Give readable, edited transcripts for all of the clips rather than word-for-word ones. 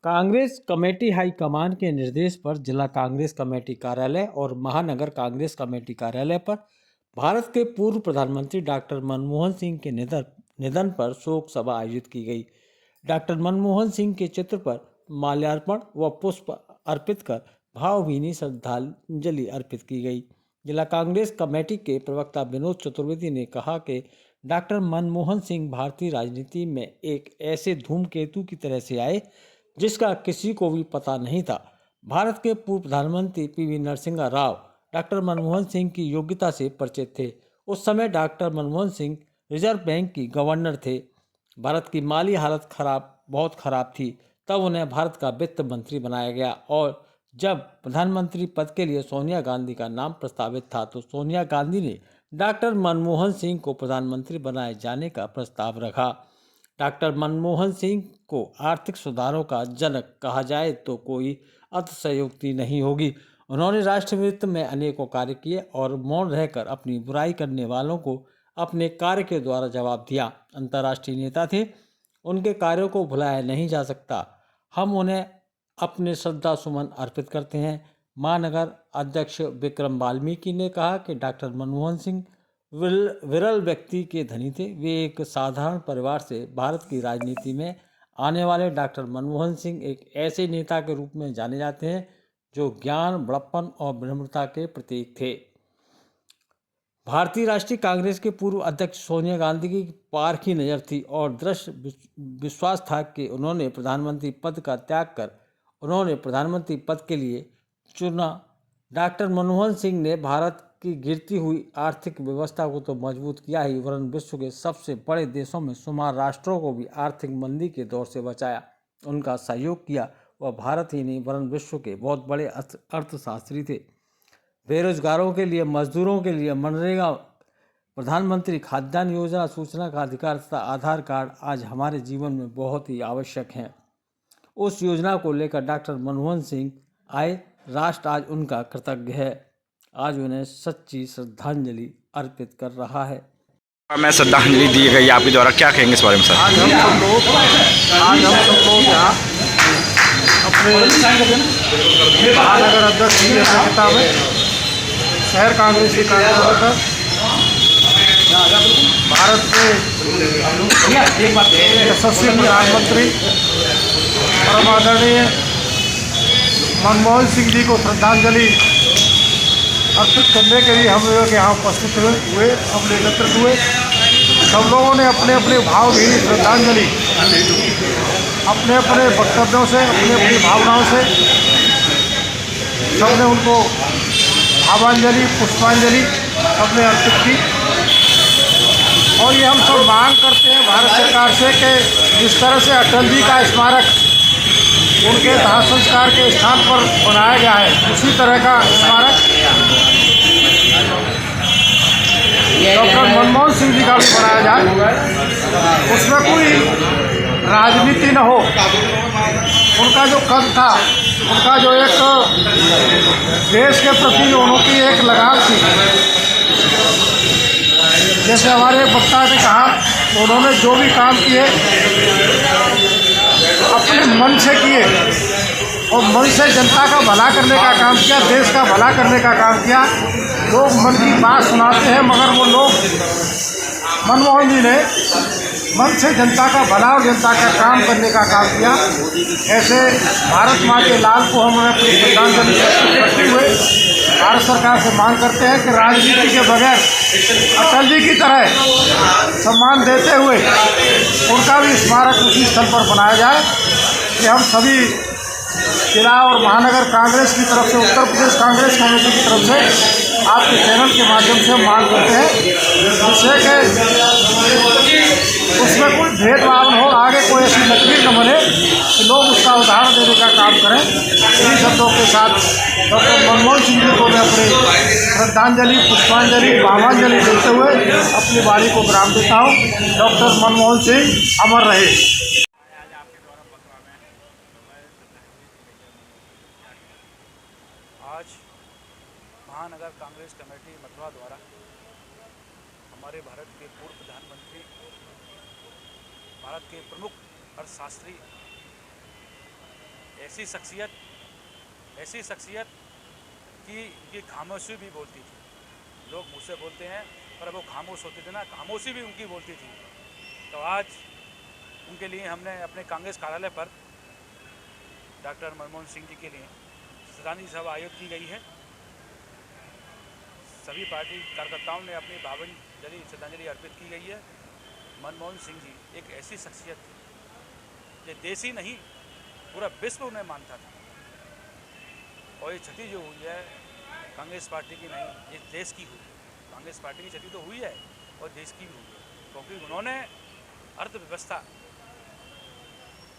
Congress committee high command के निर्देश पर जिला कांग्रेस कमेटी कार्यालय और महानगर कांग्रेस कमेटी कार्यालय पर भारत के पूर्व प्रधानमंत्री डॉक्टर मनमोहन सिंह के निधन पर शोक सभा आयोजित की गई। डॉक्टर मनमोहन सिंह के चित्र पर माल्यार्पण व पुष्प अर्पित कर भावभीनी श्रद्धांजलि अर्पित की गई। जिला कांग्रेस कमेटी के प्रवक्ता विनोद चतुर्वेदी ने कहा कि डॉक्टर मनमोहन सिंह भारतीय राजनीति में एक ऐसे धूमकेतु की तरह से आए जिसका किसी को भी पता नहीं था। भारत के पूर्व प्रधानमंत्री पीवी नरसिम्हा राव डॉक्टर मनमोहन सिंह की योग्यता से परिचित थे। उस समय doctor Manmohan Singh reserve bank की गवर्नर थे। भारत की माली हालत बहुत खराब थी। तब उन्हें भारत का वित्त मंत्री बनाया गया और जब प्रधानमंत्री पद के लिए सोनिया गांधी का नाम प्रस्तावित था तो सोनिया गांधी ने डॉक्टर मनमोहन सिंह को प्रधानमंत्री बनाए जाने का प्रस्ताव रखा। डॉक्टर मनमोहन सिंह को आर्थिक सुधारों का जनक कहा जाए तो कोई अतिशयोक्ति नहीं होगी। उन्होंने राष्ट्रहित में अनेकों कार्य किए और मौन रहकर अपनी बुराई करने वालों को अपने कार्य के द्वारा जवाब दिया। अंतर्राष्ट्रीय नेता थे, उनके कार्यों को भुलाया नहीं जा सकता। हम उन्हें अपने श्रद्धा सुमन अर्पित करते हैं। महानगर अध्यक्ष विक्रम वाल्मीकि ने कहा कि डॉक्टर मनमोहन सिंह विरल व्यक्ति के धनी थे। वे एक साधारण परिवार से भारत की राजनीति में आने वाले डॉक्टर मनमोहन सिंह एक ऐसे नेता के रूप में जाने जाते हैं जो ज्ञान, बड़प्पन और विनम्रता के प्रतीक थे। भारतीय राष्ट्रीय कांग्रेस के पूर्व अध्यक्ष सोनिया गांधी की पारखी नज़र थी और दृढ़ विश्वास था कि उन्होंने प्रधानमंत्री पद का त्याग कर उन्होंने प्रधानमंत्री पद के लिए चुना। डॉक्टर मनमोहन सिंह ने भारत की गिरती हुई आर्थिक व्यवस्था को तो मजबूत किया ही वरन विश्व के सबसे बड़े देशों में शुमार राष्ट्रों को भी आर्थिक मंदी के दौर से बचाया। उनका सहयोग किया। वह भारत ही नहीं वरन विश्व के बहुत बड़े अर्थशास्त्री थे। बेरोजगारों के लिए, मजदूरों के लिए मनरेगा, प्रधानमंत्री खाद्यान्न योजना, सूचना का अधिकार तथा आधार कार्ड आज हमारे जीवन में बहुत ही आवश्यक हैं। उस योजना को लेकर डॉक्टर मनमोहन सिंह आए। राष्ट्र आज उनका कृतज्ञ है। आज उन्हें सच्ची श्रद्धांजलि अर्पित कर रहा है। मैं श्रद्धांजलि दी गई आपके द्वारा, क्या कहेंगे इस बारे में सर? आज हम सब लोग यहाँ अपने महानगर अध्यक्ष की अध्यक्षता में शहर कांग्रेस के कार्यकर्ता भारत के यशस्वी प्रधानमंत्री परम आदरणीय मनमोहन सिंह जी को श्रद्धांजलि अर्पित करने के लिए हम लोग यहाँ उपस्थित हुए, हम एकत्रित हुए। सब लोगों ने अपने अपने भावभीनी श्रद्धांजलि अपने अपने वक्तव्यों से, अपनी अपनी भावनाओं से सबने उनको भावांजलि, पुष्पांजलि सबने अर्पित की। और ये हम सब मांग करते हैं भारत सरकार से कि जिस तरह से अटल जी का स्मारक उनके दाह संस्कार के स्थान पर बनाया गया है, उसी तरह का स्मारक डॉक्टर मनमोहन सिंह जी का भी बनाया जाए। उसमें कोई राजनीति न हो। उनका जो कद था, उनका जो एक देश के प्रति उनकी एक लगाव थी, जैसे हमारे वक्ता ने कहा, उन्होंने जो भी काम किए अपने मन से किए और मन से जनता का भला करने का काम किया, देश का भला करने का काम किया। लोग मन की बात सुनाते हैं मगर वो लोग, मनमोहन जी ने मन से जनता का भला और जनता का काम करने का काम किया। ऐसे भारत माँ के लाल को हम अपनी श्रद्धांजलि करते हुए भारत सरकार से मांग करते हैं कि राजनीति के बगैर अटल जी की तरह सम्मान देते हुए उनका भी स्मारक उसी स्थल पर बनाया जाए। कि हम सभी जिला और महानगर कांग्रेस की तरफ से, उत्तर प्रदेश कांग्रेस कमेटी की तरफ से आपके चैनल के माध्यम से मांग करते हैं जिससे कि उसमें कोई भेदभाव न हो, आगे कोई ऐसी लकीर न बने कि लोग उसका उदाहरण देने का काम करें। इन्हीं शब्दों के साथ डॉक्टर मनमोहन सिंह जी को मैं अपनी श्रद्धांजलि, पुष्पांजलि, भावांजलि देते हुए अपनी वाणी को विराम देता हूँ। डॉक्टर मनमोहन सिंह अमर रहे। आज महानगर कांग्रेस कमेटी मथुरा द्वारा हमारे भारत के पूर्व प्रधानमंत्री, भारत के प्रमुख अर्थशास्त्री ऐसी शख्सियत की खामोशी भी बोलती थी। लोग मुझसे बोलते हैं पर वो खामोश होते थे ना, खामोशी भी उनकी बोलती थी। तो आज उनके लिए हमने अपने कांग्रेस कार्यालय पर डॉक्टर मनमोहन सिंह जी के लिए श्रद्धांजलि सभा आयोजित की गई है। सभी पार्टी कार्यकर्ताओं ने अपनी भावभीनी श्रद्धांजलि अर्पित की गई है। मनमोहन सिंह जी एक ऐसी शख्सियत थी जो देश ही नहीं पूरा विश्व उन्हें मानता था। और ये क्षति जो हुई है कांग्रेस पार्टी की नहीं, इस देश की हुई। कांग्रेस पार्टी की क्षति तो हुई है और देश की भी हुई है, क्योंकि उन्होंने अर्थव्यवस्था,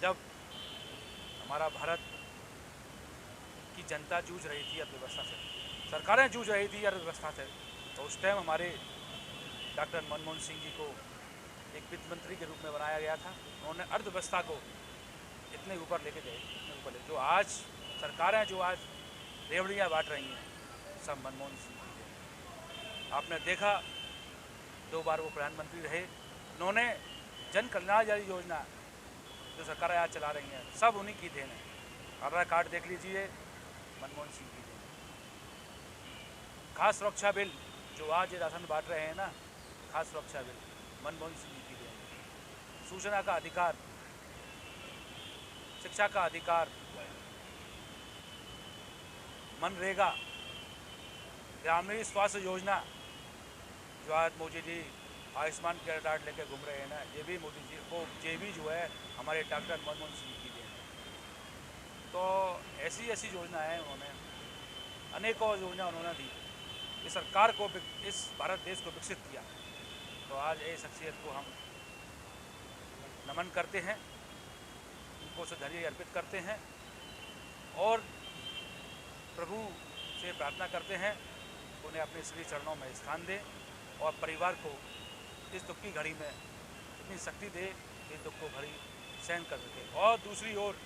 जब हमारा भारत की जनता जूझ रही थी अर्थव्यवस्था से, सरकारें जूझ रही थी अर्थव्यवस्था से, तो उस टाइम हमारे डॉक्टर मनमोहन सिंह जी को एक वित्त मंत्री के रूप में बनाया गया था। उन्होंने अर्थव्यवस्था को इतने ऊपर लेके गए, इतने ऊपर जो आज सरकारें जो आज रेवड़ियाँ बांट रही हैं, सब मनमोहन सिंह जी थे। आपने देखा 2 बार वो प्रधानमंत्री रहे। उन्होंने जन कल्याणकारी योजना जो सरकारें आज चला रही हैं, सब उन्हीं की देन है। आधार कार्ड देख लीजिए, मनमोहन सिंह की देन। खास सुरक्षा बिल जो आज ये राशन बांट रहे हैं ना, खास सुरक्षा बिल मनमोहन सिंह जी की देन। सूचना का अधिकार, शिक्षा का अधिकार, मनरेगा, ग्रामीण स्वास्थ्य योजना जो आज मोदी जी आयुष्मान कार्ड लेके घूम रहे हैं ना, ये भी मोदी जी को, ये भी जो है हमारे डॉक्टर मनमोहन सिंह की देन है। तो ऐसी योजनाएं उन्होंने, अनेकों योजना उन्होंने दी, इस सरकार को, इस भारत देश को विकसित किया। तो आज ये शख्सियत को हम नमन करते हैं, उनको श्रद्धांजलि अर्पित करते हैं और प्रभु से प्रार्थना करते हैं उन्हें अपने श्री चरणों में स्थान दे और परिवार को इस दुख की घड़ी में इतनी शक्ति दे कि दुख को घड़ी सहन कर सके। और दूसरी ओर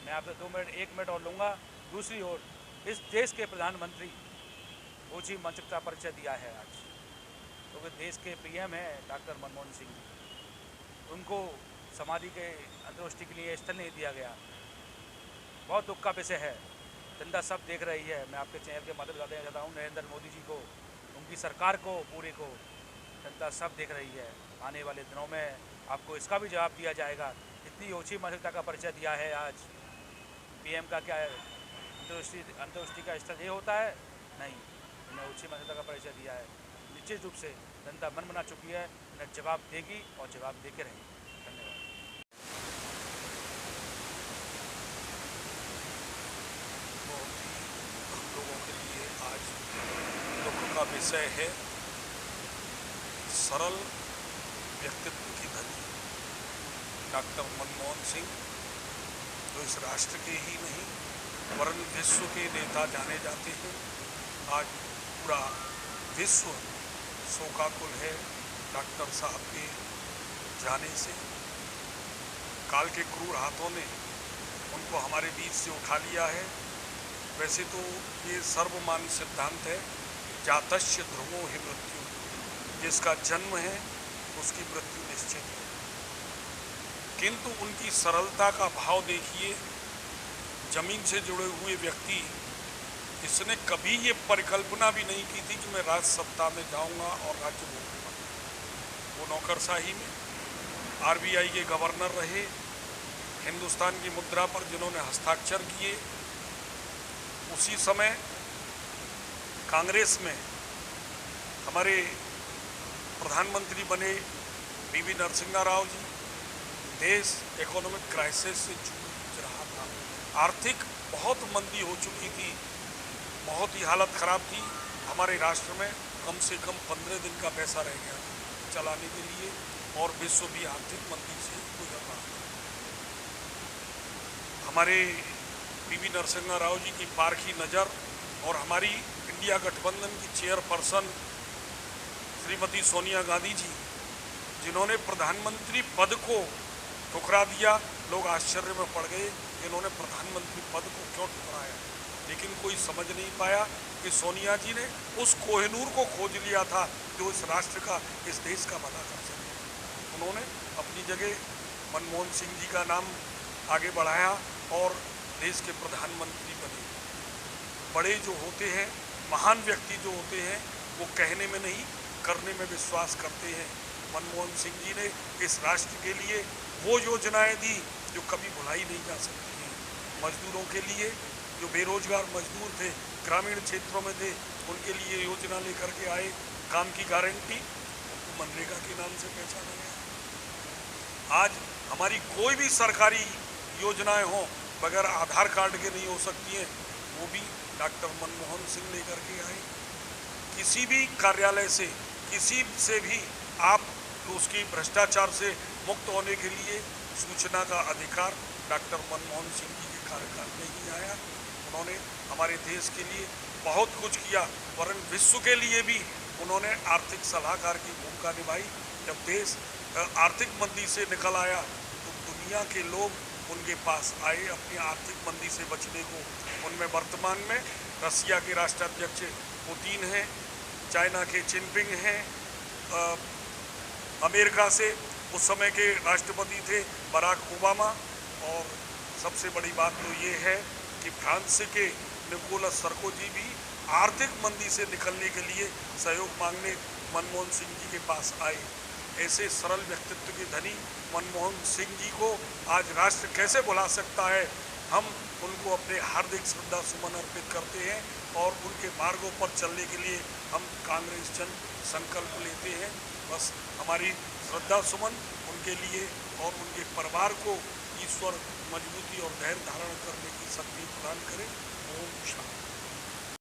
मैं आपसे 1 मिनट और लूँगा। दूसरी ओर इस देश के प्रधानमंत्री ऊँची मानसिकता परिचय दिया है आज, क्योंकि देश के पीएम हैं डॉक्टर मनमोहन सिंह जी। उनको समाधि के अंत्येष्टि के लिए स्थल नहीं दिया गया, बहुत दुख का विषय है। जनता सब देख रही है। मैं आपके चैनल के माध्यम से बताना चाहता हूँ, नरेंद्र मोदी जी को, उनकी सरकार को, पूरे को जनता सब देख रही है। आने वाले दिनों में आपको इसका भी जवाब दिया जाएगा। इतनी ऊँची मानसिकता का परिचय दिया है आज पीएम का, क्या अंत्येष्टि का स्थल ये होता है? नहीं, उन्हें ऊँची मानसिकता का परिचय दिया है। निश्चित रूप से जनता मन बना चुकी है, उन्हें जवाब देगी और जवाब दे के रहेगी। धन्यवाद। हम लोगों के लिए आज दुख का विषय है सरल व्यक्तित्व की धनी डॉक्टर मनमोहन सिंह, जो इस राष्ट्र के ही नहीं वरन विश्व के नेता जाने जाते हैं। आज पूरा विश्व शोकाकुल है डॉक्टर साहब के जाने से। काल के क्रूर हाथों ने उनको हमारे बीच से उठा लिया है। वैसे तो ये सर्वमान्य सिद्धांत है, जातस्य ध्रुवो हि मृत्यु, जिसका जन्म है उसकी मृत्यु निश्चित है। किंतु उनकी सरलता का भाव देखिए। जमीन से जुड़े हुए व्यक्ति, इसने कभी ये परिकल्पना भी नहीं की थी कि मैं राज सत्ता में जाऊंगा और राज्य भोगूंगा। वो नौकरशाही में आरबीआई के गवर्नर रहे, हिंदुस्तान की मुद्रा पर जिन्होंने हस्ताक्षर किए। उसी समय कांग्रेस में हमारे प्रधानमंत्री बने पीवी नरसिम्हा राव जी। देश इकोनॉमिक क्राइसिस से जूझ रहा था, आर्थिक बहुत मंदी हो चुकी थी, बहुत ही हालत ख़राब थी। हमारे राष्ट्र में कम से कम 15 दिन का पैसा रह गया चलाने के लिए, और विश्व भी आर्थिक मंदी से गुजर रहा था। हमारे पीवी नरसिम्हा राव जी की पारखी नज़र और हमारी इंडिया गठबंधन की चेयरपर्सन श्रीमती सोनिया गांधी जी, जिन्होंने प्रधानमंत्री पद को ठुकरा दिया। लोग आश्चर्य में पड़ गए, इन्होंने प्रधानमंत्री पद को क्यों ठुकराया। लेकिन कोई समझ नहीं पाया कि सोनिया जी ने उस कोहिनूर को खोज लिया था जो इस राष्ट्र का, इस देश का भला कर सके। उन्होंने अपनी जगह मनमोहन सिंह जी का नाम आगे बढ़ाया और देश के प्रधानमंत्री बने। बड़े जो होते हैं, महान व्यक्ति जो होते हैं, वो कहने में नहीं करने में विश्वास करते हैं। मनमोहन सिंह जी ने इस राष्ट्र के लिए वो योजनाएं दी जो कभी भुलाई नहीं जा सकती हैं। मजदूरों के लिए, जो बेरोजगार मजदूर थे, ग्रामीण क्षेत्रों में थे, उनके लिए योजना लेकर के आए। काम की गारंटी, उनको मनरेगा के नाम से पहचाना गया। आज हमारी कोई भी सरकारी योजनाएं हों बगैर आधार कार्ड के नहीं हो सकती हैं, वो भी डॉक्टर मनमोहन सिंह लेकर के आए। किसी भी कार्यालय से, किसी से भी आप उसकी भ्रष्टाचार से मुक्त होने के लिए सूचना का अधिकार डॉक्टर मनमोहन सिंह जी के कार्यकाल में ही आया। उन्होंने हमारे देश के लिए बहुत कुछ किया, वरन विश्व के लिए भी उन्होंने आर्थिक सलाहकार की भूमिका निभाई। जब देश आर्थिक मंदी से निकल आया तो दुनिया के लोग उनके पास आए अपनी आर्थिक मंदी से बचने को। उनमें वर्तमान में रसिया के राष्ट्राध्यक्ष पुतिन हैं, चाइना के जिनपिंग हैं, अमेरिका से उस समय के राष्ट्रपति थे बराक ओबामा, और सबसे बड़ी बात तो ये है कि फ्रांस के निकोलस सरकोजी भी आर्थिक मंदी से निकलने के लिए सहयोग मांगने मनमोहन सिंह जी के पास आए। ऐसे सरल व्यक्तित्व के धनी मनमोहन सिंह जी को आज राष्ट्र कैसे भुला सकता है। हम उनको अपने हार्दिक श्रद्धा सुमन अर्पित करते हैं और उनके मार्गों पर चलने के लिए हम कांग्रेस जन संकल्प लेते हैं। बस हमारी श्रद्धा सुमन उनके लिए और उनके परिवार को ईश्वर मजबूती और धैर्य धारण करने की शक्ति प्रदान करे। ओम शांति।